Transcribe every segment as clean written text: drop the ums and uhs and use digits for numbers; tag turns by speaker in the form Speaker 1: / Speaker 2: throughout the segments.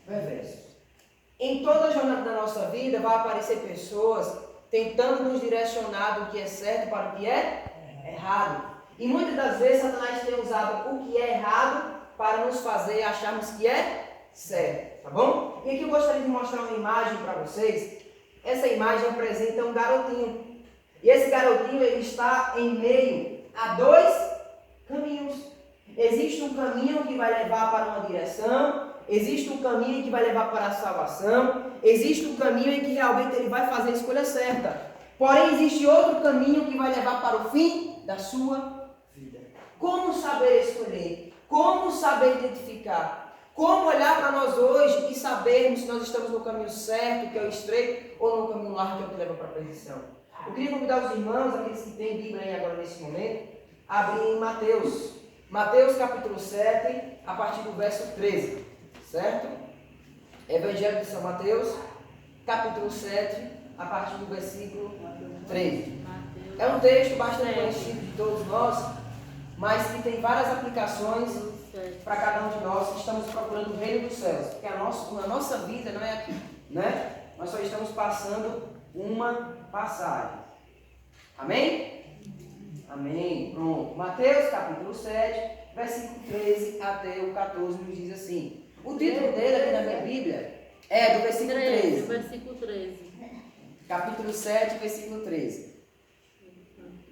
Speaker 1: perversos. Em toda a jornada da nossa vida vai aparecer pessoas tentando nos direcionar do que é certo para o que é errado. E muitas das vezes Satanás tem usado o que é errado para nos fazer acharmos que é certo, tá bom? E aqui eu gostaria de mostrar uma imagem para vocês. Essa imagem apresenta um garotinho. E esse garotinho ele está em meio a dois caminhos. Existe um caminho que vai levar para uma direção, existe um caminho que vai levar para a salvação, existe um caminho em que realmente ele vai fazer a escolha certa. Porém, existe outro caminho que vai levar para o fim da sua vida. Como saber escolher? Como saber identificar? Como olhar para nós hoje e sabermos se nós estamos no caminho certo, que é o estreito, ou no caminho largo, que é o que leva para a perdição? Eu queria convidar os irmãos, aqueles que têm Bíblia aí agora nesse momento, a abrirem em Mateus. Mateus capítulo 7, a partir do verso 13. Certo? Evangelho de São Mateus, capítulo 7, a partir do versículo 13. É um texto bastante conhecido de todos nós, mas que tem várias aplicações para cada um de nós que estamos procurando o reino dos céus. Porque a nossa vida não é aqui, né? Nós só estamos passando uma passagem. Amém? Amém. Pronto. Mateus capítulo 7, versículo 13 até o 14 nos diz assim. O título dele aqui na minha Bíblia é do versículo 13.
Speaker 2: Versículo 13.
Speaker 1: Capítulo 7, versículo 13.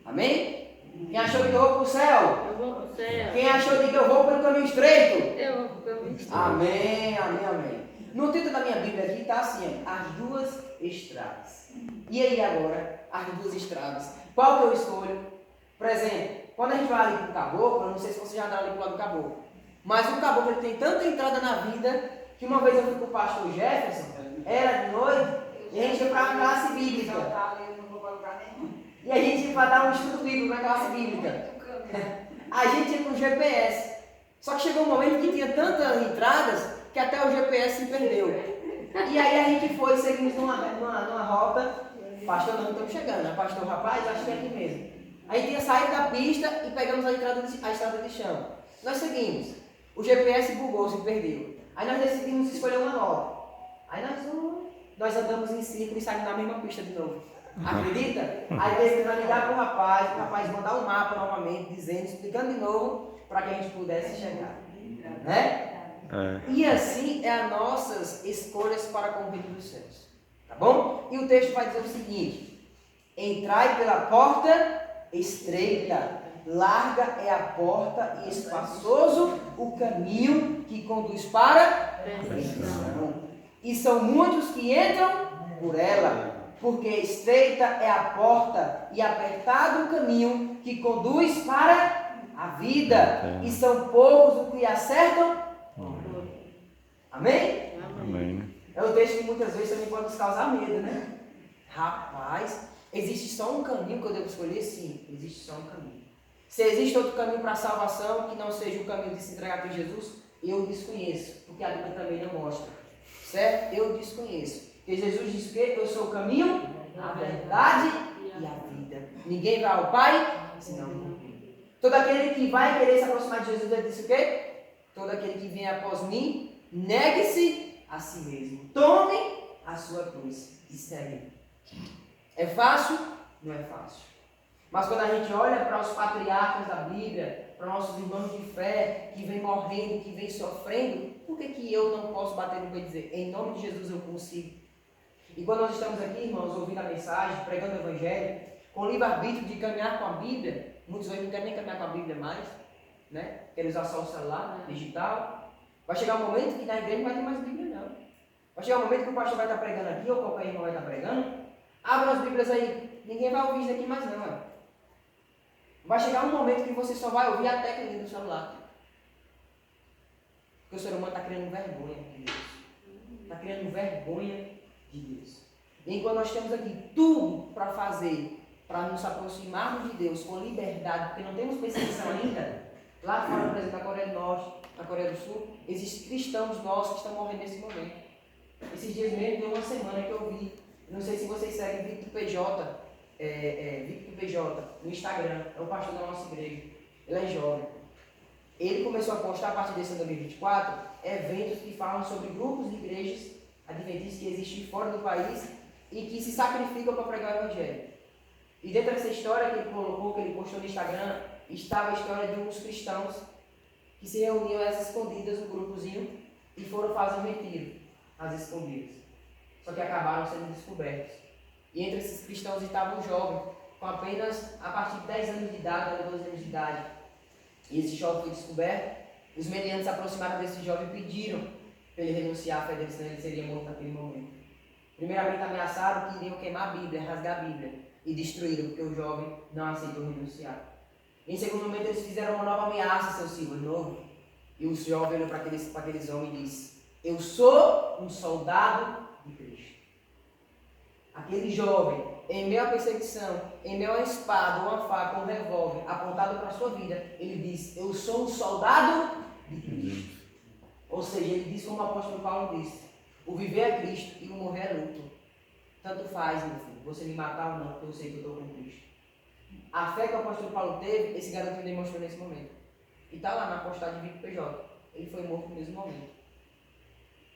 Speaker 1: Amém? Quem achou que eu vou para o céu?
Speaker 2: Eu vou para o céu.
Speaker 1: Quem achou que eu vou pelo caminho estreito?
Speaker 2: Eu vou para o caminho estreito.
Speaker 1: Amém, amém, amém. No título da minha Bíblia aqui está assim, ó, as duas estradas. E aí agora, as duas estradas. Qual que eu escolho? Por exemplo, quando a gente vai ali para o caboclo, eu não sei se você já andou ali para o lado do caboclo, mas o caboclo ele tem tanta entrada na vida, que uma vez eu fui com o pastor Jefferson, era de noite, e a gente ia para a classe bíblica. E a gente ia para dar um estudo bíblico na classe bíblica. A gente ia com o GPS. Só que chegou um momento que tinha tantas entradas, que até o GPS se perdeu. E aí a gente foi, seguimos numa rota. Pastor, não estamos chegando. Pastor, rapaz, acho que é aqui mesmo. A gente ia sair da pista e pegamos a estrada de chão. Nós seguimos. O GPS bugou, se perdeu. Aí nós decidimos escolher uma nova. Aí nós andamos em círculo e saímos na mesma pista de novo. Acredita? Aí decidimos ligar para o rapaz mandar um mapa novamente, dizendo, explicando de novo, para que a gente pudesse chegar. Né? E assim é as nossas escolhas para com o reino dos céus. Tá bom? E o texto vai dizer o seguinte: entrai pela porta estreita, larga é a porta e espaçoso o caminho que conduz para a perdição. E são muitos que entram por ela, porque estreita é a porta e apertado o caminho que conduz para a vida, e são poucos os que acertam. Amém?
Speaker 3: Amém.
Speaker 1: É um texto que muitas vezes também pode nos causar medo, né? Rapaz, existe só um caminho que eu devo escolher? Sim, existe só um caminho. Se existe outro caminho para a salvação que não seja o caminho de se entregar a Jesus, eu desconheço, porque a Bíblia também não mostra. Certo? Eu desconheço. Porque Jesus disse que eu sou o caminho, a verdade e a vida. Ninguém vai ao Pai senão por mim. Todo aquele que vai querer se aproximar de Jesus, ele disse o quê? Todo aquele que vem após mim, negue-se a si mesmo. Tome a sua cruz e segue. É fácil? Não é fácil. Mas quando a gente olha para os patriarcas da Bíblia, para nossos irmãos de fé, que vem morrendo, que vem sofrendo, por que eu não posso bater no peito e dizer, em nome de Jesus eu consigo? E quando nós estamos aqui, irmãos, ouvindo a mensagem, pregando o Evangelho, com o livre-arbítrio de caminhar com a Bíblia, muitos hoje não querem nem caminhar com a Bíblia mais, né? Querem usar só o celular, digital. Vai chegar um momento que na igreja não vai ter mais Bíblia, não. Vai chegar um momento que o pastor vai estar pregando aqui, ou qualquer irmão vai estar pregando. Abra as Bíblias aí, ninguém vai ouvir isso aqui mais não, ó. Vai chegar um momento que você só vai ouvir a tecla do celular. Porque o ser humano está criando vergonha de Deus. Está criando vergonha de Deus. E enquanto nós temos aqui tudo para fazer, para nos aproximarmos de Deus com liberdade, porque não temos perseguição ainda, lá fora, por exemplo, na Coreia do Norte, na Coreia do Sul, existem cristãos nossos que estão morrendo nesse momento. Esses dias mesmo, deu uma semana que eu vi, não sei se vocês seguem Victor PJ, Victor PJ, no Instagram, é o pastor da nossa igreja, ele é jovem. ele começou a postar a partir desse ano 2024 eventos que falam sobre grupos de igrejas adventistas que existem fora do país e que se sacrificam para pregar o Evangelho. E dentro dessa história que ele colocou, que ele postou no Instagram, estava a história de uns cristãos que se reuniam às escondidas no grupozinho e foram fazer um retiro às escondidas. Só que acabaram sendo descobertos. E entre esses cristãos estava um jovem com apenas a partir de 10 anos de idade, 12 anos de idade. E esse jovem foi descoberto. Os meliantes se aproximaram desse jovem e pediram para ele renunciar à fé dele, senão ele seria morto naquele momento. Primeiramente ameaçaram que iriam queimar a Bíblia, rasgar a Bíblia, e destruíram, porque o jovem não aceitou renunciar. Em segundo momento, eles fizeram uma nova ameaça, seu Silvio, de novo. E o jovem olhou para aqueles homens e disse: eu sou um soldado de Cristo. Aquele jovem, em meio à perseguição, em meio a uma espada, uma faca, um revólver apontado para a sua vida, ele disse: eu sou um soldado de Cristo. Ou seja, ele disse como o apóstolo Paulo disse: o viver é Cristo e o morrer é lucro. Tanto faz, meu filho, você me matar ou não, porque eu sei que eu estou com Cristo. A fé que o apóstolo Paulo teve, esse garoto me demonstrou nesse momento. E está lá na postagem de Vico PJ. Ele foi morto no mesmo momento.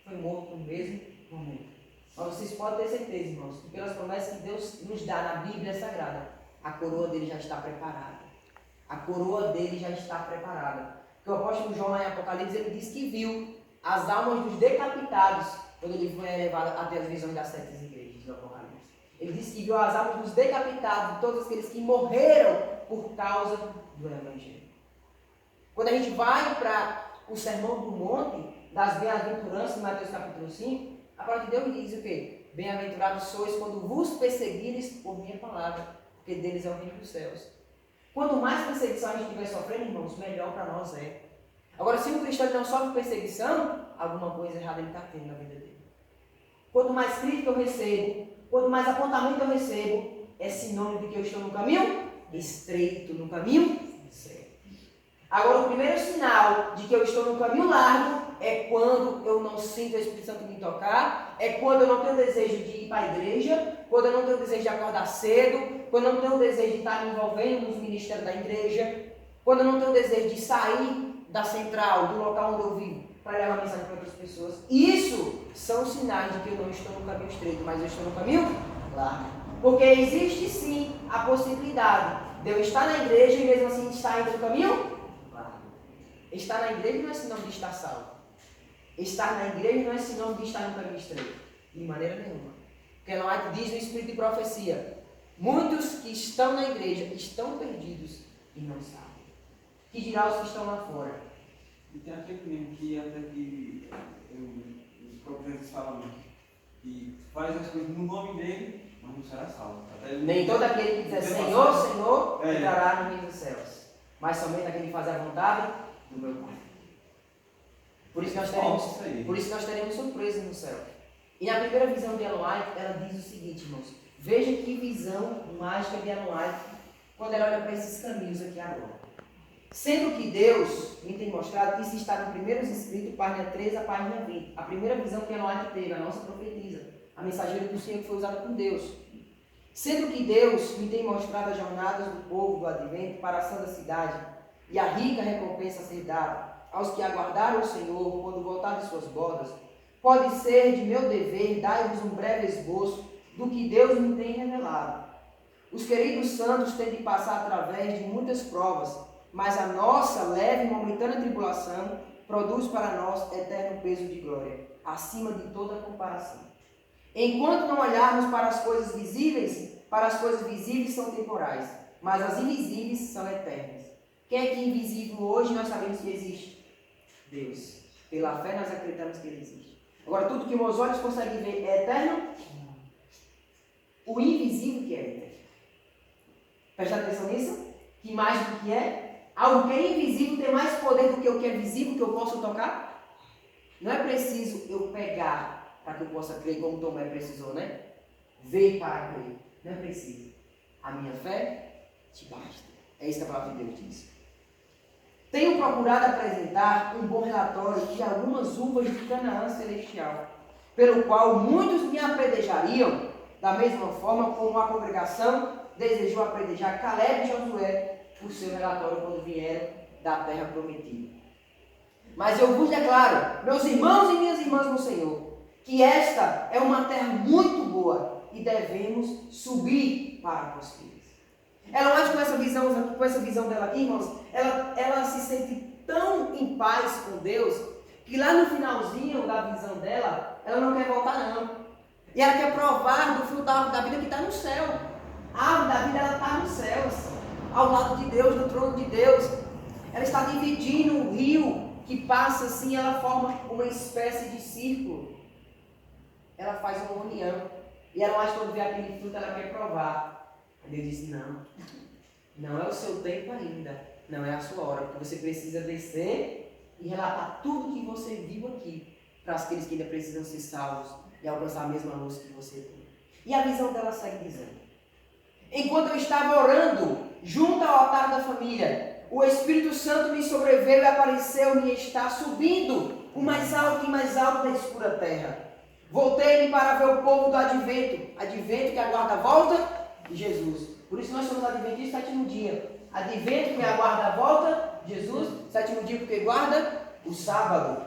Speaker 1: Foi morto no mesmo momento. Mas vocês podem ter certeza, irmãos, que pelas promessas que Deus nos dá na Bíblia Sagrada, a coroa dele já está preparada. A coroa dele já está preparada. Porque o apóstolo João, lá em Apocalipse, ele diz que viu as almas dos decapitados quando ele foi levado até as visões das 7 igrejas do Apocalipse. Ele disse que viu as almas dos decapitados, de todos aqueles que morreram por causa do Evangelho. Quando a gente vai para o Sermão do Monte, das Bem-aventuranças, em Mateus capítulo 5, a palavra de Deus diz o quê? Bem-aventurados sois quando vos perseguires por minha palavra, porque deles é o reino dos céus. Quanto mais perseguição a gente estiver sofrendo, irmãos, melhor para nós é. Agora, se um cristão não sofre perseguição, alguma coisa errada ele está tendo na vida dele. Quanto mais crítica eu recebo, quanto mais apontamento eu recebo, é sinônimo de que eu estou no caminho estreito, no caminho certo. Agora, o primeiro sinal de que eu estou no caminho largo é quando eu não sinto o Espírito Santo me tocar, é quando eu não tenho desejo de ir para a igreja, quando eu não tenho desejo de acordar cedo, quando eu não tenho desejo de estar me envolvendo nos ministérios da igreja, quando eu não tenho desejo de sair da central, do local onde eu vivo, para levar a mensagem para outras pessoas. Isso são sinais de que eu não estou no caminho estreito, mas eu estou no caminho largo. Porque existe sim a possibilidade de eu estar na igreja e mesmo assim estar ainda no caminho largo. Estar na igreja não é sinônimo de estar salvo. Estar na igreja não é sinônimo de estar no caminho estreito. De maneira nenhuma. Porque não diz no Espírito de Profecia: muitos que estão na igreja estão perdidos e não sabem. Que dirá os que estão lá fora?
Speaker 3: E tem aquele mesmo que até que os profetas falam que faz as coisas no nome dele, mas não será salvo.
Speaker 1: Nem todo aquele que dizer Senhor, Senhor, entrará no reino dos céus, mas somente aquele que faz a vontade do meu Pai. Por isso nós teremos surpresas no céu. E na primeira visão de Ellen White, ela diz o seguinte, irmãos: veja que visão mágica de Ellen White quando ela olha para esses caminhos aqui agora. Sendo que Deus me tem mostrado que isso está no Primeiros Escritos, página 13 a página 20. A primeira visão que Ellen White teve, a nossa profetisa, a mensageira do Senhor que foi usada por Deus. Sendo que Deus me tem mostrado as jornadas do povo do advento para a santa cidade e a rica recompensa a ser dada aos que aguardaram o Senhor quando voltar de suas bodas, pode ser de meu dever dar-vos um breve esboço do que Deus me tem revelado. Os queridos santos têm de passar através de muitas provas, mas a nossa leve e momentânea tribulação produz para nós eterno peso de glória, acima de toda comparação. Enquanto não olharmos para as coisas visíveis são temporais, mas as invisíveis são eternas. Quem é que é invisível hoje nós sabemos que existe? Deus. Pela fé nós acreditamos que ele existe. Agora, tudo que meus olhos conseguem ver é eterno? O invisível que é eterno. Presta atenção nisso? Que mais do que é? Algo que é invisível tem mais poder do que o que é visível, que eu posso tocar? Não é preciso eu pegar para que eu possa crer, como Tomé precisou, né? Ver para crer. Não é preciso. A minha fé te basta. É isso que a palavra de Deus diz. Tenho procurado apresentar um bom relatório de algumas uvas de Canaã celestial, pelo qual muitos me apredejariam, da mesma forma como a congregação desejou apredejar Caleb e Josué por seu relatório quando vieram da terra prometida. Mas eu vos declaro, meus irmãos e minhas irmãs no Senhor, que esta é uma terra muito boa e devemos subir para possuí-la. Ela White, com essa visão dela aqui, irmãos, ela se sente tão em paz com Deus, que lá no finalzinho da visão dela, ela não quer voltar não. E ela quer provar do fruto da árvore da vida que está no céu. A árvore da vida, ela está nos céus, ao lado de Deus, no trono de Deus. Ela está dividindo o rio que passa assim, ela forma uma espécie de círculo. Ela faz uma união. E ela White, quando vê aquele fruto, ela quer provar. Deus disse, não é o seu tempo ainda, não é a sua hora, porque você precisa descer e relatar tudo que você viu aqui, para aqueles que ainda precisam ser salvos e alcançar a mesma luz que você tem. E a visão dela segue dizendo, enquanto eu estava orando, junto ao altar da família, o Espírito Santo me sobreveio e apareceu-me e está subindo o mais alto e mais alto da escura terra. Voltei-me para ver o povo do advento que aguarda a volta de Jesus. Por isso nós somos adventistas, sétimo dia. Advento que aguarda a volta de Jesus, sétimo dia porque guarda o sábado.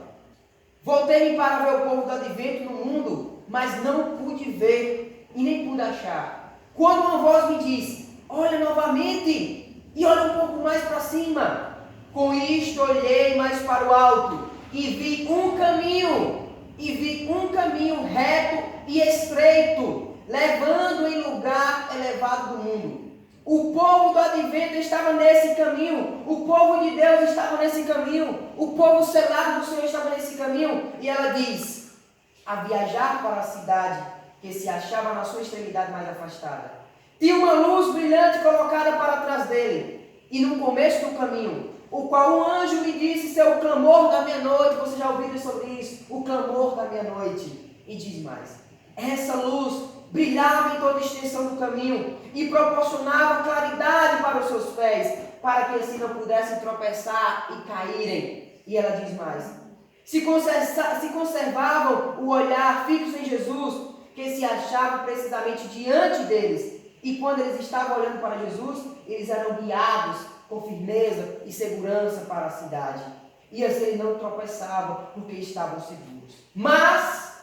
Speaker 1: Voltei-me para ver o povo do advento no mundo, mas não pude ver e nem pude achar. Quando uma voz me disse, olha novamente e olha um pouco mais para cima. Com isto olhei mais para o alto e vi um caminho reto e estreito, levando em lugar elevado do mundo. O povo do advento estava nesse caminho, o povo de Deus estava nesse caminho, o povo selado do Senhor estava nesse caminho, e ela diz, a viajar para a cidade que se achava na sua extremidade mais afastada. Tinha uma luz brilhante colocada para trás dele, e no começo do caminho, o qual um anjo me disse ser o clamor da meia-noite. Você já ouviu sobre isso? O clamor da meia-noite. E diz mais, essa luz brilhava em toda a extensão do caminho e proporcionava claridade para os seus pés, para que assim não pudessem tropeçar e caírem. E ela diz mais, se conservavam o olhar fixo em Jesus, que se achava precisamente diante deles, e quando eles estavam olhando para Jesus, eles eram guiados com firmeza e segurança para a cidade. E assim eles não tropeçavam, porque estavam seguros. Mas,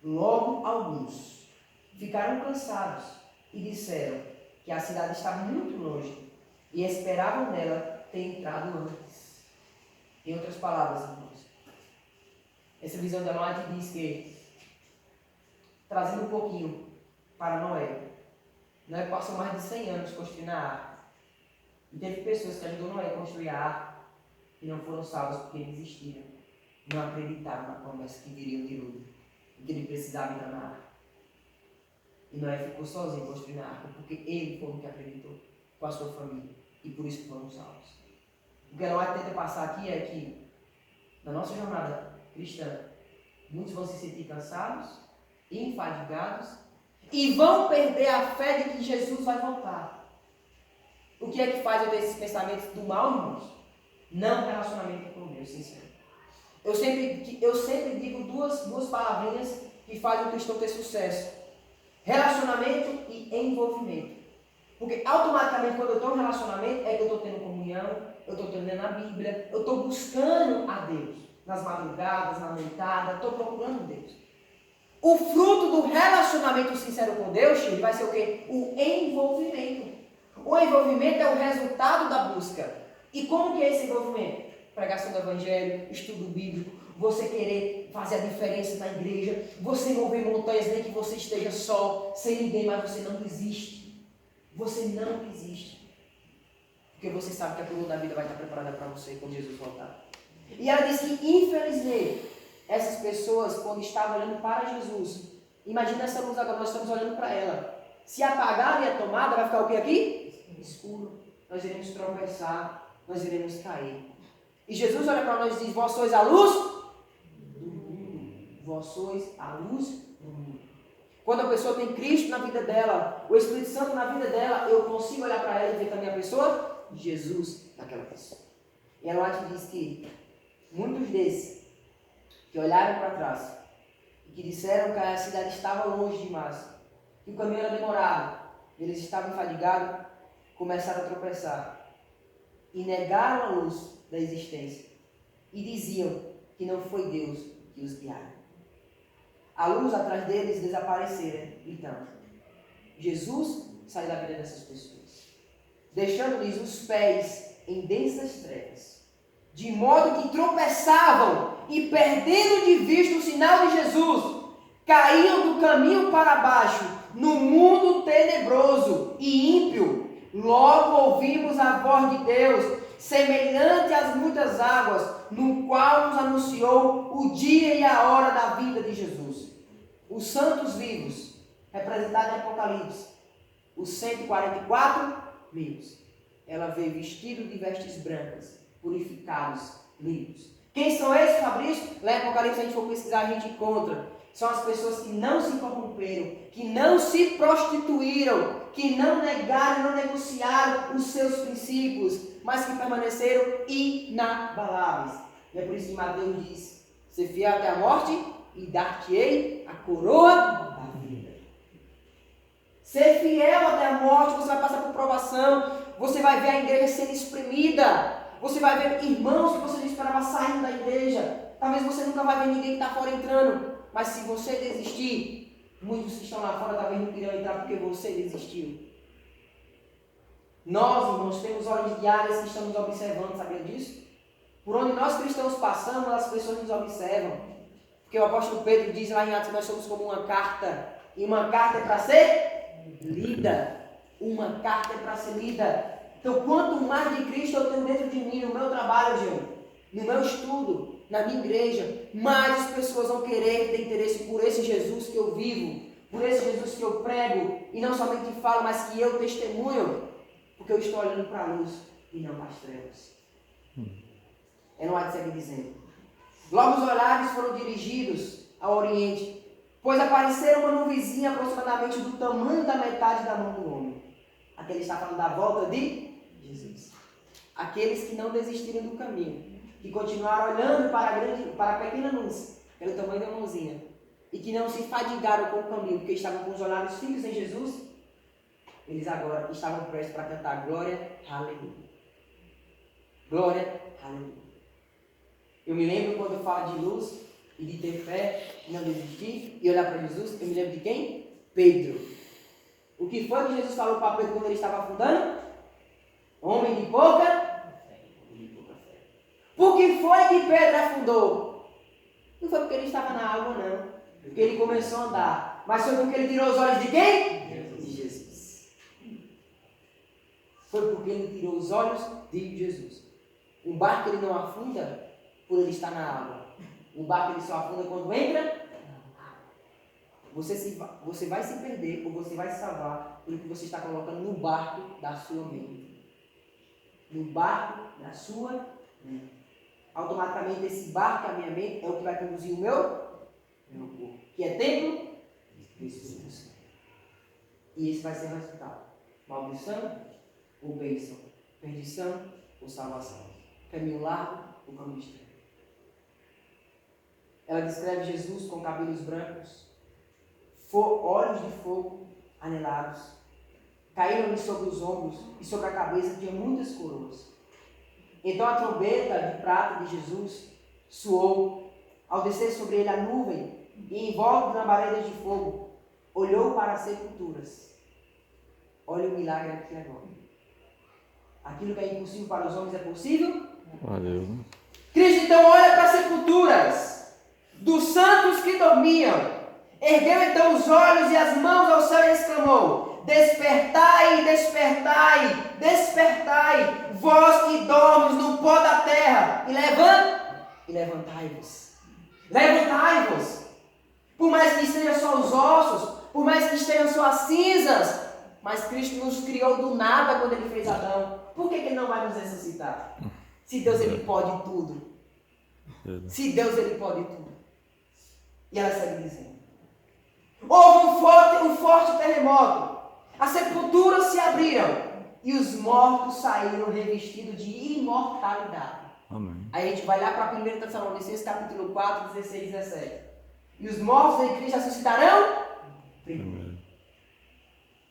Speaker 1: logo alguns ficaram cansados e disseram que a cidade estava muito longe e esperavam nela ter entrado antes. Em outras palavras, irmãos, essa visão da Noé diz que, trazendo um pouquinho para Noé passou mais de 100 anos construindo a arca. E teve pessoas que ajudou Noé a construir a arca e não foram salvas porque desistiram. Não acreditaram na promessa que viria o dilúvio e que ele precisava entrar na arca. E Noé ficou sozinho construindo a arca porque ele foi o que acreditou com a sua família e por isso foram salvos. O que Noé tenta passar aqui é que na nossa jornada cristã muitos vão se sentir cansados, enfadigados e vão perder a fé de que Jesus vai voltar. O que é que faz eu ter esses pensamentos do mal, irmãos? Não relacionamento com Deus, sincero. Eu sempre digo duas palavrinhas que fazem o cristão ter sucesso. Relacionamento e envolvimento. Porque automaticamente quando eu estou em relacionamento é que eu estou tendo comunhão, eu estou lendo a Bíblia, eu estou buscando a Deus. Nas madrugadas, na noitada, estou procurando Deus. O fruto do relacionamento sincero com Deus, Chico, vai ser o quê? O envolvimento. O envolvimento é o resultado da busca. E como que é esse envolvimento? Pregação do Evangelho, estudo bíblico, você querer fazer a diferença na igreja, você mover montanhas nem que você esteja só, sem ninguém, mas você não desiste. Você não desiste. Porque você sabe que a coluna da vida vai estar preparada para você quando Jesus voltar. E ela diz que, infelizmente, essas pessoas, quando estavam olhando para Jesus, imagina essa luz agora, nós estamos olhando para ela. Se apagarem a tomada, vai ficar o que aqui? Escuro. Nós iremos tropeçar, nós iremos cair. E Jesus olha para nós e diz, vós sois a luz do mundo. Vós sois a luz do mundo. Quando a pessoa tem Cristo na vida dela, o Espírito Santo na vida dela, eu consigo olhar para ela e ver também a pessoa, Jesus naquela pessoa. E ela te diz que muitos desses que olharam para trás e que disseram que a cidade estava longe demais, que o caminho era demorado, eles estavam enfadigados, começaram a tropeçar. e negaram a luz da existência e diziam que não foi Deus que os guiara. A luz atrás deles desaparecera, então. Jesus saiu da vida dessas pessoas, deixando-lhes os pés em densas trevas, de modo que tropeçavam e, perdendo de vista o sinal de Jesus, caíam do caminho para baixo, no mundo tenebroso e ímpio. Logo ouvimos a voz de Deus, semelhante às muitas águas, no qual nos anunciou o dia e a hora da vinda de Jesus. Os santos vivos, representados em Apocalipse, os 144 vivos. Ela veio vestido de vestes brancas, purificados, limpos. Quem são esses, Fabrício? Lá em Apocalipse, se a gente for pesquisar, a gente encontra. São as pessoas que não se corromperam, que não se prostituíram, que não negaram, não negociaram os seus princípios, mas que permaneceram inabaláveis. E é por isso que Mateus diz: ser fiel até a morte e dar-te-ei a coroa da vida. Ser fiel até a morte, você vai passar por provação, você vai ver a igreja sendo espremida, você vai ver irmãos que você não esperava saindo da igreja, talvez você nunca vai ver ninguém que está fora entrando, mas se você desistir, muitos que estão lá fora talvez não queriam entrar porque você desistiu. Nós, irmãos, temos olhos diários que estamos observando, sabia disso? Por onde nós cristãos passamos, as pessoas nos observam. Porque o apóstolo Pedro diz lá em Atos que nós somos como uma carta. E uma carta é para ser lida. Uma carta é para ser lida. Então, quanto mais de Cristo eu tenho dentro de mim, no meu trabalho, no meu estudo, na minha igreja, mais as pessoas vão querer ter interesse por esse Jesus que eu vivo, por esse Jesus que eu prego, e não somente falo, mas que eu testemunho, porque eu estou olhando para a luz e não para as trevas. É no segue dizendo: logo os olhares foram dirigidos ao Oriente, pois apareceram uma nuvenzinha aproximadamente do tamanho da metade da mão do homem. Aqui ele está falando da volta de Jesus. Aqueles que não desistiram do caminho, que continuaram olhando para a pequena luz, pelo tamanho da mãozinha, e que não se fadigaram com o caminho, porque estavam com os olhares fixos em Jesus, eles agora estavam prestes para cantar glória, aleluia. Glória, aleluia. Eu me lembro quando eu falo de luz e de ter fé, não desistir e olhar para Jesus, eu me lembro de quem? Pedro. O que foi que Jesus falou para Pedro quando ele estava afundando? Homem de pouca fé. Por que foi que Pedro afundou? Não foi porque ele estava na água, não. Porque ele começou a andar. Mas foi porque ele tirou os olhos de quem? De Jesus. Foi porque ele tirou os olhos de Jesus. Um barco ele não afunda por ele estar na água. Um barco ele só afunda quando entra. Você vai se perder ou você vai se salvar pelo que você está colocando no barco da sua mente. No barco da sua mente. Automaticamente esse barco, a minha mente, é o que vai conduzir o meu corpo. Que é templo do Espírito Santo. E esse vai ser o resultado. Maldição ou bênção. Perdição ou salvação. Caminho largo ou caminho estreito. Ela descreve Jesus com cabelos brancos, olhos de fogo anelados, caíram-lhe sobre os ombros e sobre a cabeça tinha muitas coroas. Então a trombeta de prata de Jesus soou, ao descer sobre ele a nuvem e envolto de labaredas de fogo, olhou para as sepulturas. Olha o milagre aqui agora. Aquilo que é impossível para os homens é possível?
Speaker 4: Valeu.
Speaker 1: Cristo então olha para as sepulturas dos santos que dormiam. Ergueu então os olhos e as mãos ao céu e exclamou: despertai, despertai, despertai, vós que dormes no pó da terra, e levantai-vos. Levantai-vos. Por mais que estejam só os ossos, por mais que estejam só as cinzas, mas Cristo nos criou do nada quando ele fez Adão. Por que ele não vai nos ressuscitar? Se Deus ele pode tudo. Se Deus ele pode tudo. E ela segue dizendo: houve um forte terremoto, as sepulturas se abriram e os mortos saíram revestidos de imortalidade.
Speaker 4: Amém.
Speaker 1: Aí a gente vai lá para 1 Tessalonicenses capítulo 4, 16 e 17. E os mortos em Cristo ressuscitarão primeiro.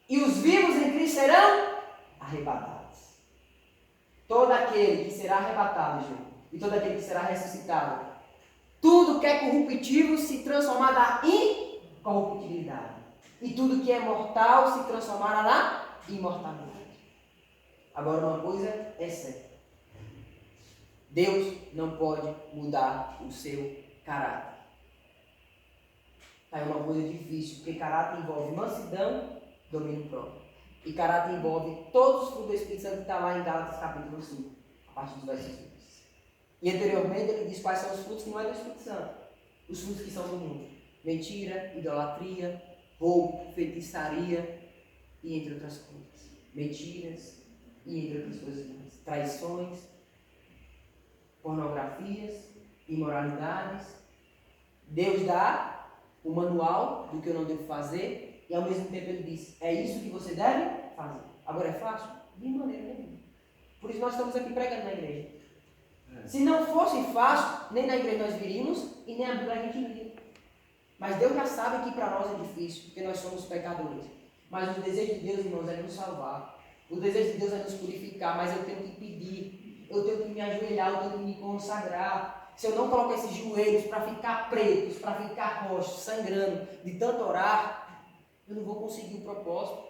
Speaker 1: E os vivos em Cristo serão arrebatados. todo aquele que será arrebatado, Ju, e todo aquele que será ressuscitado, tudo que é corruptível se transformará na incorruptibilidade. E tudo que é mortal se transformará na imortalidade. Agora, uma coisa é certa. Deus não pode mudar o seu caráter. É uma coisa difícil, porque caráter envolve mansidão, domínio próprio. E caráter envolve todos os frutos do Espírito Santo que está lá em Gálatas capítulo 5, a partir dos versos 2. E anteriormente ele diz quais são os frutos que não é do Espírito Santo. Os frutos que são do mundo. Mentira, idolatria, roubo, feitiçaria e entre outras coisas. Mentiras e entre outras coisas mais. Traições, pornografias, imoralidades. Deus dá o manual do que eu não devo fazer e ao mesmo tempo ele diz, é isso que você deve fazer. Agora é fácil? De maneira nenhuma. Por isso nós estamos aqui pregando na igreja. Se não fosse fácil, nem na igreja nós viríamos e nem a Bíblia a gente viria. Mas Deus já sabe que para nós é difícil, porque nós somos pecadores. Mas o desejo de Deus, irmãos, é nos salvar. O desejo de Deus é nos purificar, mas eu tenho que pedir, eu tenho que me ajoelhar, eu tenho que me consagrar. Se eu não colocar esses joelhos para ficar pretos, para ficar roxos, sangrando, de tanto orar, eu não vou conseguir o propósito.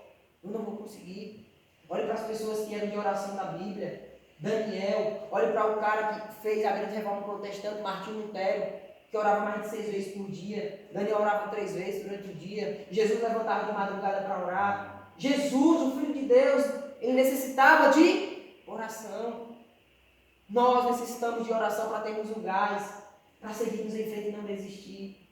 Speaker 1: Eu não vou conseguir. Olhe para as pessoas que eram de oração na Bíblia. Daniel, olhe para o cara que fez a grande reforma protestante, Martinho Lutero, que orava mais de 6 vezes por dia. Daniel orava 3 vezes durante o dia. Jesus levantava de madrugada para orar. Jesus, o Filho de Deus, ele necessitava de oração. Nós necessitamos de oração para termos um gás, para seguirmos em frente e não desistir,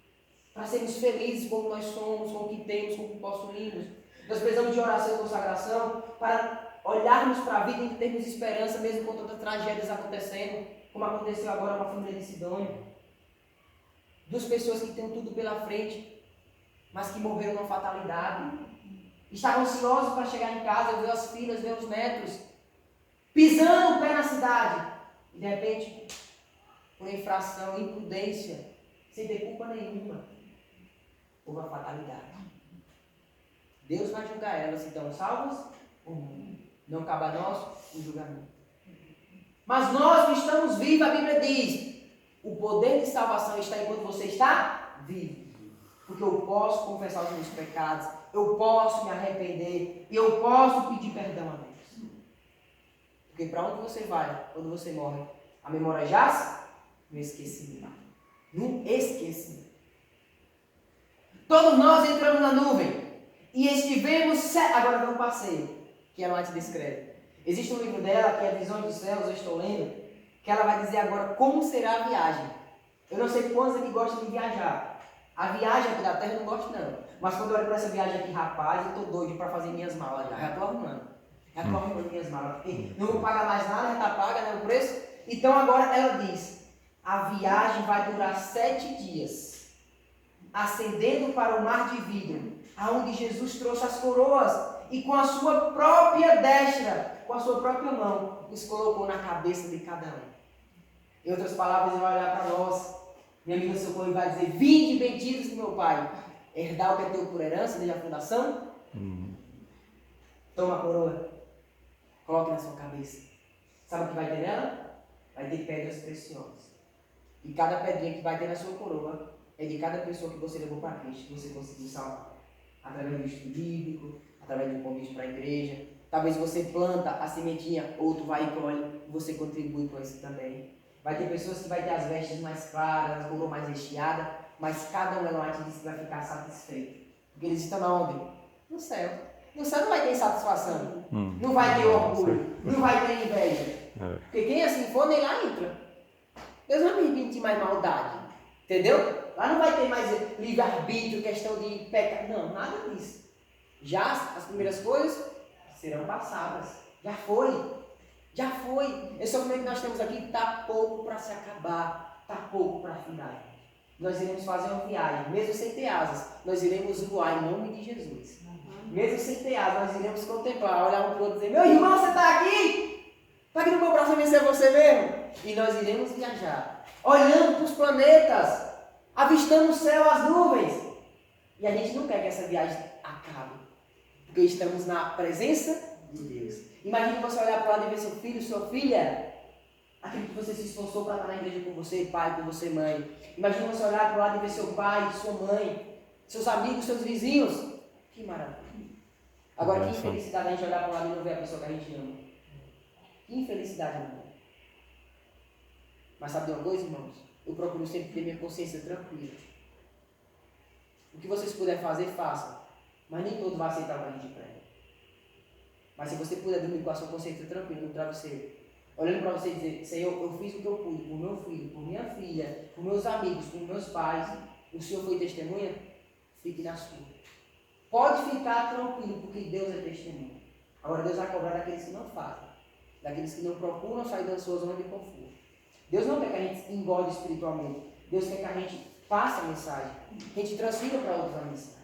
Speaker 1: para sermos felizes como nós somos, com o que temos, com o que possuímos. Nós precisamos de oração e consagração para olharmos para a vida e termos esperança, mesmo com tantas tragédias acontecendo, como aconteceu agora com a família de Sidônio. 2 pessoas que têm tudo pela frente, mas que morreram numa fatalidade. Estavam ansiosos para chegar em casa, ver as filhas, ver os netos, pisando o pé na cidade. E de repente, por infração, imprudência, sem ter culpa nenhuma, houve a fatalidade. Deus vai julgar elas se estão salvas ou não. Não cabe a nós o julgamento. Mas nós que estamos vivos, a Bíblia diz, o poder de salvação está enquanto você está vivo. Porque eu posso confessar os meus pecados, eu posso me arrepender, e eu posso pedir perdão a Deus. Porque para onde você vai quando você morre? A memória jaz no esquecimento. No esquecimento. Todos nós entramos na nuvem e estivemos... Agora vem um passeio que a Nath descreve. Existe um livro dela, que é Visões dos Céus, eu estou lendo, que ela vai dizer agora como será a viagem. Eu não sei quantos aqui gostam de viajar. A viagem aqui da Terra eu não gosto não. Mas quando eu olho para essa viagem aqui, rapaz, eu estou doido para fazer minhas malas já. Já estou arrumando. Já estou arrumando minhas malas. Porque não vou pagar mais nada, já está paga, né, o preço. Então agora ela diz, a viagem vai durar 7 dias. Ascendendo para o mar de vidro, aonde Jesus trouxe as coroas e com a sua própria destra, com a sua própria mão, os colocou na cabeça de cada um. Em outras palavras, ele vai olhar para nós, minha amiga Socorro, e vai dizer, vinde benditos do meu Pai, herdar o que é teu por herança desde a fundação. Toma a coroa, coloque na sua cabeça. Sabe o que vai ter nela? Vai ter pedras preciosas. E cada pedrinha que vai ter na sua coroa é de cada pessoa que você levou para Cristo, que você conseguiu salvar. Através do estudo bíblico, através do convite para a igreja. Talvez você planta a sementinha, outro vai e colhe, e você contribui com isso também. Vai ter pessoas que vai ter as vestes mais claras, a coroa mais recheada, mas cada um lá te diz que vai ficar satisfeito. Porque eles estão na onde? No céu. No céu não vai ter satisfação, não vai ter orgulho, não vai ter inveja. Porque quem assim for, nem lá entra. Deus não vai permitir mais maldade, entendeu? Lá não vai ter mais livre-arbítrio, questão de pecado, não, nada disso. Já as primeiras coisas serão passadas, já foi. Esse sofrimento que nós temos aqui está pouco para se acabar, está pouco para afinar. Nós iremos fazer uma viagem, mesmo sem ter asas, nós iremos voar em nome de Jesus. Mesmo sem ter asas, nós iremos contemplar, olhar um para o outro e dizer, meu irmão, você está aqui? Está aqui no meu braço a vencer você mesmo? E nós iremos viajar, olhando para os planetas, avistando o céu, as nuvens. E a gente não quer que essa viagem acabe, porque estamos na presença de Deus. Imagine você olhar para o lado e ver seu filho, sua filha, aquilo que você se esforçou para estar na igreja com você, pai, com você, mãe. Imagine você olhar para o lado e ver seu pai, sua mãe, seus amigos, seus vizinhos. Que maravilha. Agora, que infelicidade a gente olhar para o lado e não ver a pessoa que a gente ama. Que infelicidade, não. Mas sabe de uma coisa, irmãos? Eu procuro sempre ter minha consciência tranquila. O que vocês puderem fazer, façam. Mas nem todos vão aceitar o que a gente prega. Mas se você puder dormir com a sua consciência tranquila no travesseiro, olhando para você e dizer, Senhor, eu fiz o que eu pude por meu filho, por minha filha, por meus amigos, por meus pais, o Senhor foi testemunha, fique na sua. Pode ficar tranquilo, porque Deus é testemunha. Agora Deus vai cobrar daqueles que não fazem, daqueles que não procuram sair da sua zona de conforto. Deus não quer que a gente engorde espiritualmente. Deus quer que a gente passe a mensagem, que a gente transfira para outros a mensagem.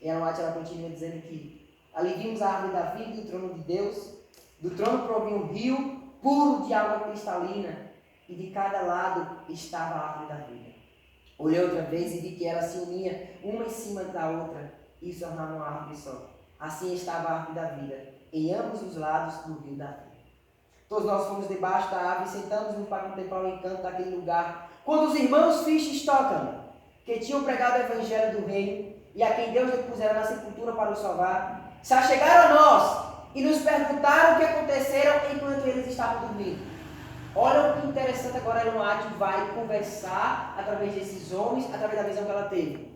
Speaker 1: E a White, ela continua dizendo que ali vimos a árvore da vida e o trono de Deus. Do trono provinha um rio puro de água cristalina, e de cada lado estava a árvore da vida. Olhei outra vez e vi que ela se unia uma em cima da outra e se tornava uma árvore só. Assim estava a árvore da vida, em ambos os lados do rio da vida. Todos nós fomos debaixo da árvore e sentamos-nos para contemplar o encanto daquele lugar. Quando os irmãos Fish Stockham, que tinham pregado o evangelho do reino, e a quem Deus depusera na sepultura para o salvar, se achegaram a nós e nos perguntaram o que aconteceram enquanto eles estavam dormindo. Olha o que interessante agora, Ellen White vai conversar através desses homens, através da visão que ela teve.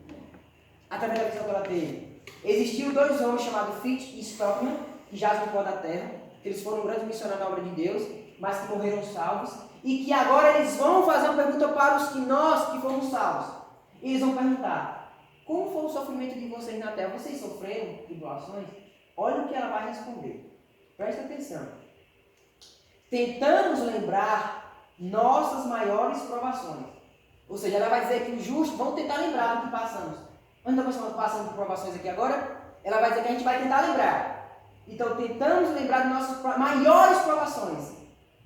Speaker 1: Através da visão que ela teve. Existiam dois homens chamados Fitch e Stockman, que jazem no pó da terra, que eles foram grandes missionários na obra de Deus, mas que morreram salvos, e que agora eles vão fazer uma pergunta para os que nós que fomos salvos. E eles vão perguntar, como foi o sofrimento de vocês na terra? Vocês sofreram tribulações? Olha o que ela vai responder. Presta atenção. Tentamos lembrar nossas maiores provações. Ou seja, ela vai dizer que os justos vão tentar lembrar do que passamos. Nós não estamos passando por provações aqui agora? Ela vai dizer que a gente vai tentar lembrar. Então, tentamos lembrar de nossas maiores provações.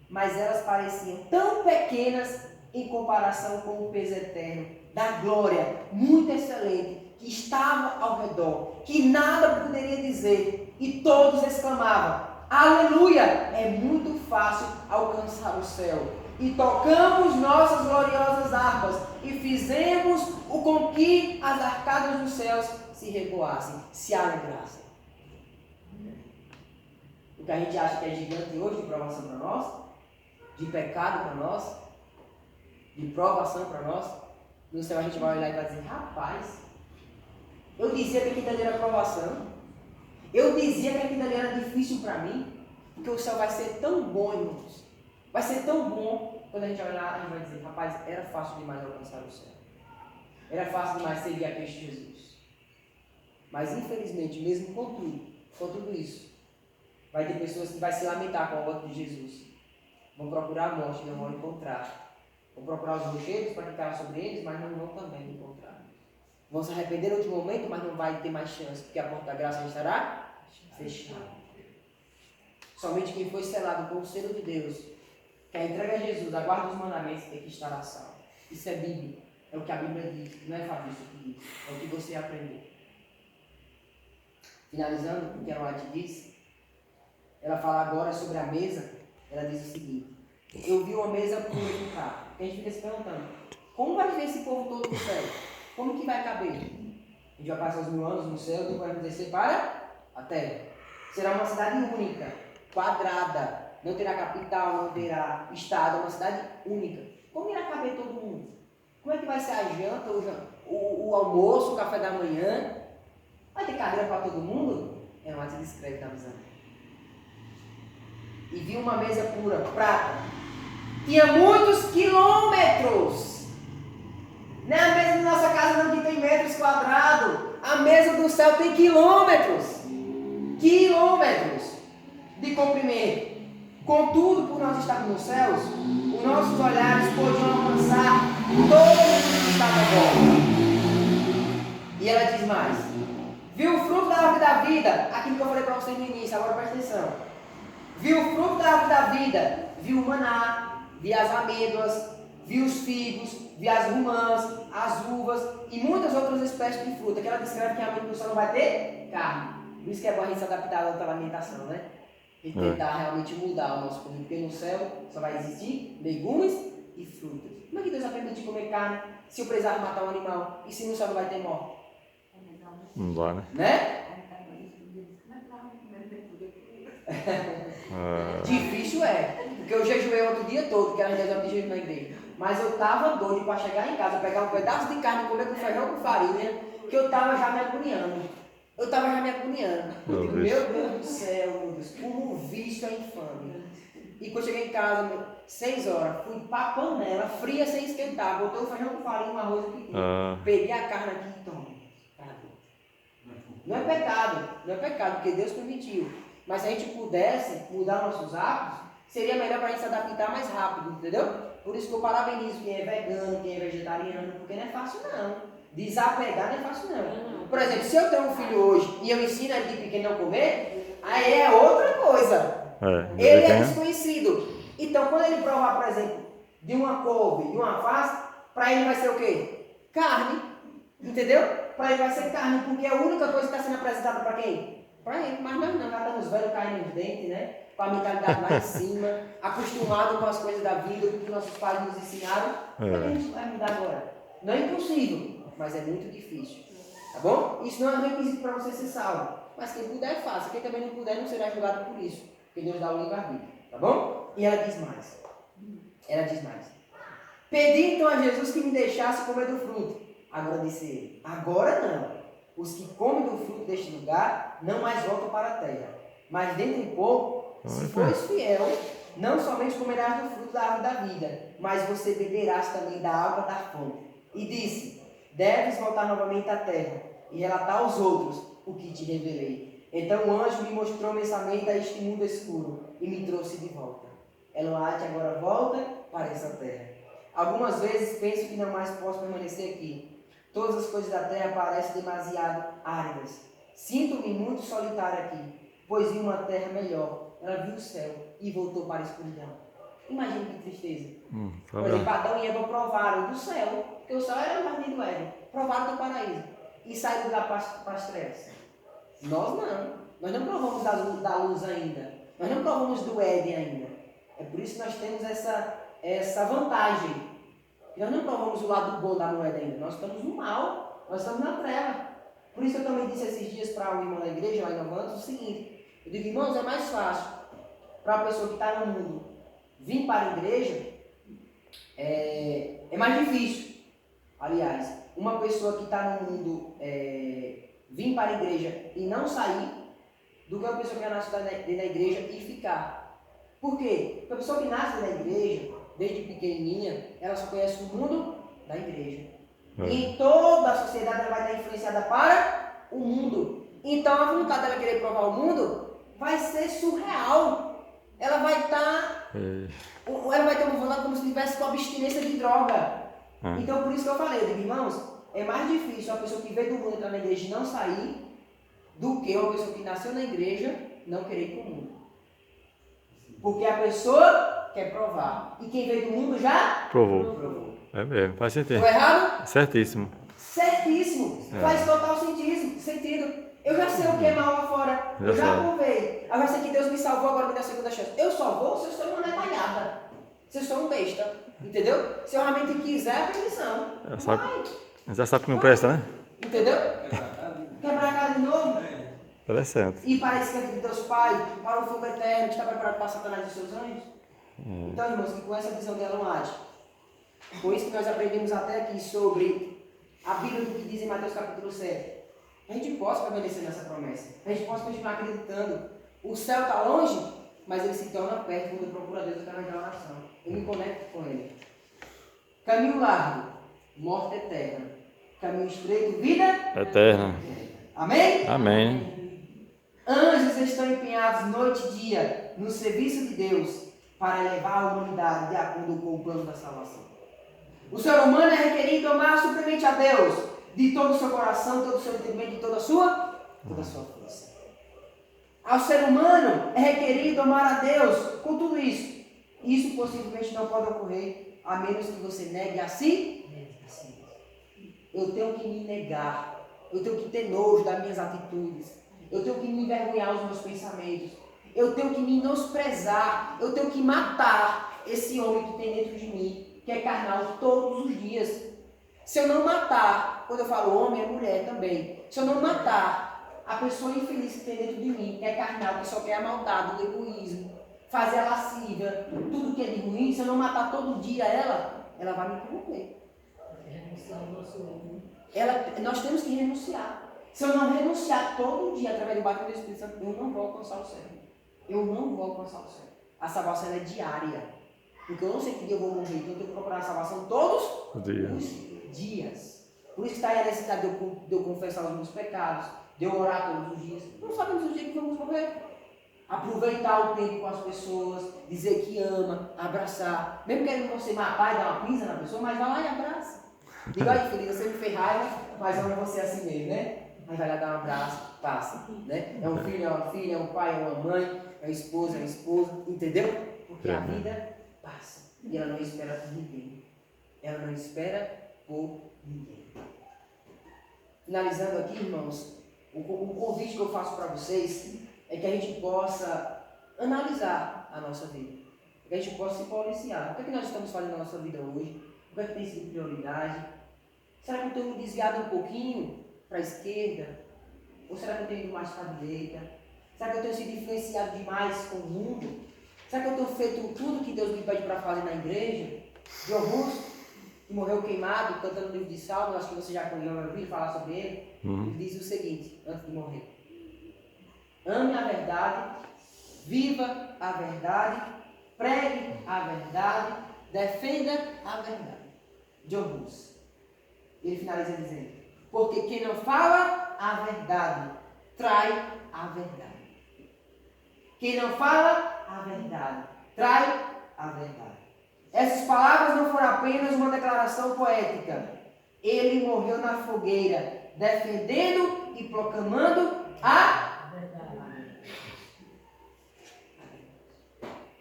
Speaker 1: Mas elas pareciam tão pequenas em comparação com o peso eterno da glória muito excelente que estava ao redor, que nada poderia dizer, e todos exclamavam, aleluia, é muito fácil alcançar o céu. E tocamos nossas gloriosas harpas, e fizemos o com que as arcadas dos céus se regoassem, se alegrassem. O que a gente acha que é gigante hoje de provação para nós, de pecado para nós, de provação para nós, no céu a gente vai olhar e vai dizer, rapaz, eu dizia que aquilo ali era provação, eu dizia que aquilo ali era difícil para mim, porque o céu vai ser tão bom, irmãos, vai ser tão bom, quando a gente olhar, a gente vai dizer, rapaz, era fácil demais alcançar o céu, era fácil demais seguir a Cristo Jesus, mas infelizmente, mesmo com tudo isso, vai ter pessoas que vão se lamentar com a morte de Jesus, vão procurar a morte e não vão encontrar. Vão procurar os rochedos para ficar sobre eles, mas não vão também encontrar. Vão se arrepender no último momento, mas não vai ter mais chance, porque a porta da graça estará fechada. Somente quem foi selado com o selo de Deus, que a entrega a Jesus, a guarda dos mandamentos, tem que estar a salvo. Isso é Bíblia. É o que a Bíblia diz. Não é Fabrício que diz. É o que você aprendeu. Finalizando o que a White disse, ela fala agora sobre a mesa. Ela diz o seguinte, eu vi uma mesa pura no carro. A gente fica se perguntando, como vai viver esse povo todo no céu? Como que vai caber? A gente vai passar os 1000 anos no céu, depois vai descer para a terra. Será uma cidade única, quadrada, não terá capital, não terá estado, é uma cidade única. Como irá caber todo mundo? Como é que vai ser a janta, o almoço, o café da manhã? Vai ter cadeira para todo mundo? É mais descreve na visão. E vi uma mesa pura, prata. Tinha muitos quilômetros. Não é a mesa da nossa casa não que tem metros quadrados. A mesa do céu tem quilômetros. Quilômetros de comprimento. Contudo, por nós estarmos nos céus, os nossos olhares podiam alcançar todo o que estava à volta. E ela diz mais. Viu o fruto da árvore da vida. Aquilo que eu falei para vocês no início, agora presta atenção. Viu o fruto da árvore da vida. Viu o maná. Vi as amêndoas, vi os figos, vi as romãs, as uvas e muitas outras espécies de fruta, que ela descreve que a mente do céu não vai ter carne. Por isso que é bom a gente se adaptar à outra alimentação, né? E tentar realmente mudar o nosso comida, porque no céu só vai existir legumes e frutas. Como é que Deus vai permitir comer carne se eu precisar matar um animal? E se no céu não vai ter morte?
Speaker 4: Não vai, né?
Speaker 1: Né? Difícil porque eu jejuei outro dia todo, que era reserva de jejum na igreja. Mas eu tava doido para chegar em casa, pegar um pedaço de carne e comer com feijão com farinha, que eu tava já me agoniando. Eu digo, meu Deus do céu, meu Deus, como visto é infame. E quando cheguei em casa, 6 horas, fui pra panela, fria sem esquentar, botei o feijão com farinha, um arroz aqui, peguei a carne aqui e tomei. Não é pecado, porque Deus permitiu. Mas se a gente pudesse mudar nossos hábitos, seria melhor para a gente se adaptar mais rápido, entendeu? Por isso que eu parabenizo quem é vegano, quem é vegetariano, porque não é fácil não. Desapegar não é fácil não. Por exemplo, se eu tenho um filho hoje e eu ensino ele de pequeno a não comer, aí é outra coisa. Ele é desconhecido. Então quando ele provar, por exemplo, de uma couve, de uma alface, para ele vai ser o quê? Carne. Entendeu? Para ele vai ser carne, porque é a única coisa que está sendo apresentada para quem? Para ele, mas nós não, já estamos velhos caindo nos dentes, né? Com a mentalidade lá em cima, acostumado com as coisas da vida, com o que nossos pais nos ensinaram. Como é que a gente vai mudar agora? Não é impossível, mas é muito difícil. Tá bom? Isso não é um requisito para você ser salvo. Mas quem puder, faça. Quem também não puder, não será julgado por isso. Porque Deus dá o livre-arbítrio. Tá bom? E ela diz mais. Pedi então a Jesus que me deixasse comer do fruto. Agora disse ele, agora não. Os que comem do fruto deste lugar não mais voltam para a terra. Mas dentro de pouco, se fores fiel, não somente comerás do fruto da árvore da vida, mas você beberás também da água da fonte. E disse, deves voltar novamente à terra e relatar aos outros o que te revelei. Então o anjo me mostrou mensalmente a este mundo escuro e me trouxe de volta. Eloate agora volta para essa terra. Algumas vezes penso que não mais posso permanecer aqui. Todas as coisas da terra parecem demasiado áridas. Sinto-me muito solitário aqui, pois vi uma terra melhor. Ela viu o céu e voltou para a escuridão. Imagina que tristeza. Por exemplo, Adão e Eva provaram do céu, porque o céu era o jardim do Éden. Provaram do paraíso e saíram de lá para as trevas. Nós não. Nós não provamos da luz ainda. Nós não provamos do Éden ainda. É por isso que nós temos essa vantagem. Nós não provamos o lado bom da moeda ainda. Nós estamos no mal. Nós estamos na treva. Por isso eu também disse esses dias para um irmão da igreja, lá em Novantos, o seguinte. Eu digo, irmãos, é mais fácil para a pessoa que está no mundo vir para a igreja. É mais difícil. Aliás, uma pessoa que está no mundo vir para a igreja e não sair, do que uma pessoa que nasce dentro da igreja e ficar. Por quê? Porque a pessoa que nasce dentro da igreja, desde pequenininha, ela só conhece o mundo da igreja. E em toda a sociedade ela vai estar influenciada para o mundo. Então a vontade dela querer provar o mundo vai ser surreal. Ela vai estar... Ela vai ter uma vontade como se tivesse com abstinência de droga. Então por isso que eu falei, eu digo, irmãos, é mais difícil a pessoa que veio do mundo entrar na igreja e não sair, do que uma pessoa que nasceu na igreja não querer ir para o mundo. Porque a pessoa quer provar. E quem veio do mundo já
Speaker 4: provou. É mesmo, faz sentido.
Speaker 1: Estou errado?
Speaker 4: Certíssimo.
Speaker 1: Faz total sentido. Eu já sei o que é mal lá fora. Eu já provei. Agora sei que Deus me salvou, agora me dá a segunda chance. Eu só vou se eu sou uma netalhada. Se eu sou um besta. Entendeu? Se eu realmente quiser a permissão.
Speaker 4: Já sabe que não presta, né?
Speaker 1: Entendeu? Quebrar a cara de novo.
Speaker 4: Interessante.
Speaker 1: E para a esquerda de Deus Pai, para o fogo eterno, que está preparado para Satanás e seus anjos. Então, irmãos, que com essa visão de Ellen White, com isso que nós aprendemos até aqui sobre a Bíblia do que diz em Mateus capítulo 7, a gente possa permanecer nessa promessa. A gente possa continuar acreditando. O céu está longe, mas ele se torna perto quando eu procuro a Deus através da oração. Eu me conecto com ele. Caminho largo, morte eterna. Caminho estreito, vida
Speaker 4: eterna.
Speaker 1: Amém?
Speaker 4: Amém.
Speaker 1: Anjos estão empenhados noite e dia no serviço de Deus para elevar a humanidade de acordo com o plano da salvação. O ser humano é requerido amar suprimente a Deus de todo o seu coração, todo o seu entendimento e toda a sua força. Ao ser humano é requerido amar a Deus com tudo isso. Isso possivelmente não pode ocorrer a menos que você negue a si mesmo. Eu tenho que me negar. Eu tenho que ter nojo das minhas atitudes. Eu tenho que me envergonhar os meus pensamentos. eu tenho que menosprezar, eu tenho que matar esse homem que tem dentro de mim, que é carnal, todos os dias. Se eu não matar, quando eu falo homem, é mulher também. Se eu não matar a pessoa infeliz que tem dentro de mim, que é carnal, que só quer a maldade, o egoísmo, fazer a lasciva, tudo que é de ruim, se eu não matar todo dia ela vai me corromper. Nós temos que renunciar. Se eu não renunciar todo dia através do batismo do Espírito Santo, eu não vou alcançar o céu. Eu não vou alcançar o céu. A salvação é diária. Porque eu não sei que dia eu vou morrer, então eu tenho que procurar a salvação todos os dias. Por isso que está aí a necessidade de eu confessar os meus pecados, de eu orar todos os dias. Não sabemos o dia que vamos morrer. Aproveitar o tempo com as pessoas, dizer que ama, abraçar. Mesmo querendo você matar e dar uma pisa na pessoa, mas vai lá e abraça. Diga aí, querida, você me fez raiva, mas ama você assim mesmo, né? Aí vai lá dar um abraço, passa. Né? É um filho, é uma filha, é um pai, é uma mãe, é uma esposa, entendeu? Porque a vida passa. E ela não espera por ninguém. Ela não espera por ninguém. Finalizando aqui, irmãos, o convite que eu faço para vocês é que a gente possa analisar a nossa vida. Que a gente possa se policiar. O que é que nós estamos fazendo na nossa vida hoje? O que é que tem sido prioridade? Será que eu tenho me desviado um pouquinho para a esquerda? Ou será que eu tenho ido mais para a direita? Será que eu tenho sido influenciado demais com o mundo? Será que eu tenho feito tudo que Deus me pede para fazer na igreja? John Hus, que morreu queimado, cantando o livro de Salmos, acho que você já ouviu falar sobre ele. Ele diz o seguinte, antes de morrer: ame a verdade, viva a verdade, pregue a verdade, defenda a verdade. John Hus. Ele finaliza dizendo: porque quem não fala a verdade, trai a verdade. Quem não fala a verdade, trai a verdade. Essas palavras não foram apenas uma declaração poética. Ele morreu na fogueira, defendendo e proclamando a verdade.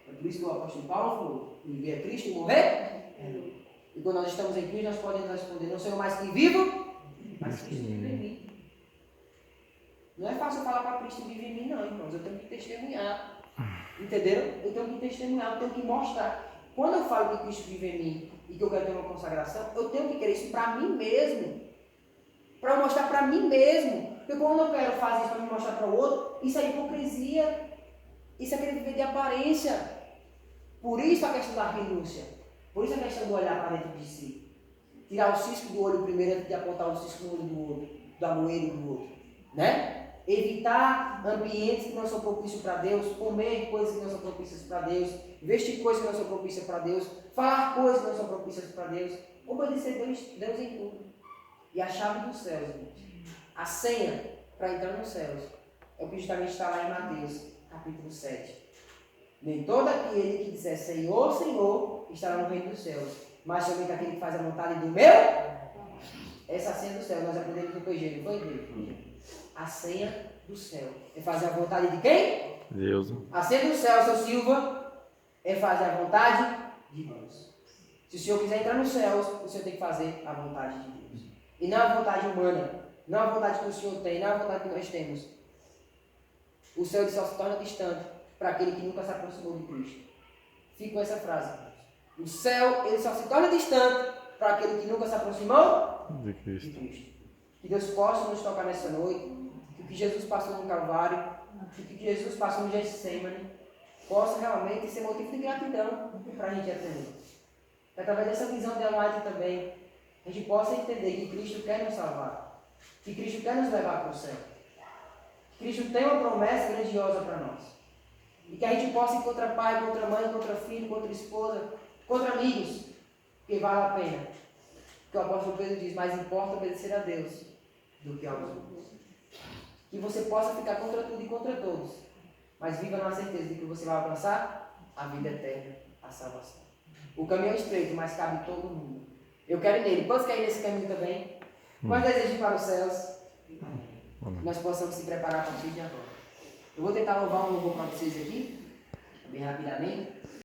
Speaker 1: É por isso que o apóstolo Paulo falou: viver é Cristo e morrer. E quando nós estamos em Cristo, nós podemos responder: não sou eu mais que vivo, mas Cristo vive em mim. Não é fácil falar para Cristo viver em mim, não, irmãos. Eu tenho que testemunhar. Entenderam? Eu tenho que testemunhar, eu tenho que mostrar. Quando eu falo que Cristo vive em mim e que eu quero ter uma consagração, eu tenho que querer isso para mim mesmo. Para mostrar para mim mesmo. Porque quando eu quero fazer isso para me mostrar para o outro, isso é hipocrisia. Isso é querer viver de aparência. Por isso a questão da renúncia. Por isso a questão do olhar para dentro de si. Tirar o cisco do olho primeiro antes de apontar o cisco no olho do outro. Do amoeiro do outro. Né? Evitar ambientes que não são propícios para Deus, comer coisas que não são propícias para Deus, vestir coisas que não são propícias para Deus, falar coisas que não são propícias para Deus, obedecer Deus em tudo. E a chave dos céus, gente, a senha para entrar nos céus, é o que justamente está lá em Mateus, capítulo 7. Nem todo aquele que disser Senhor, Senhor, estará no reino dos céus, mas somente aquele que faz a vontade do meu. Essa é a senha do céu, nós aprendemos no PG, não foi dele? A senha do céu é fazer a vontade de quem?
Speaker 4: Deus.
Speaker 1: A senha do céu, seu Silva, é fazer a vontade de Deus. Se o senhor quiser entrar nos céus, o senhor tem que fazer a vontade de Deus. E não a vontade humana, não a vontade que o senhor tem, não a vontade que nós temos. O céu só se torna distante para aquele que nunca se aproximou de Cristo. Fica com essa frase. O céu, ele só se torna distante para aquele que nunca se aproximou
Speaker 4: De Cristo.
Speaker 1: de Cristo. Que Deus possa nos tocar nessa noite, que o que Jesus passou no Calvário, que o que Jesus passou no Getsemane, possa realmente ser motivo de gratidão para a gente aprender. Que através dessa visão de Almighty também, a gente possa entender que Cristo quer nos salvar, que Cristo quer nos levar para o céu, que Cristo tem uma promessa grandiosa para nós. E que a gente possa ir contra pai, contra mãe, contra filho, contra esposa, contra amigos, que vale a pena. Porque o apóstolo Pedro diz: mais importa obedecer a Deus do que aos outros. Que você possa ficar contra tudo e contra todos, mas viva na certeza de que você vai alcançar a vida eterna, a salvação. O caminho é estreito, mas cabe todo mundo. Eu quero ir nele. Quantos querem ir nesse caminho também? Quantos desejam ir para os céus? Nós possamos se preparar a partir de agora. Eu vou tentar louvar um louvor para vocês aqui, bem rapidamente.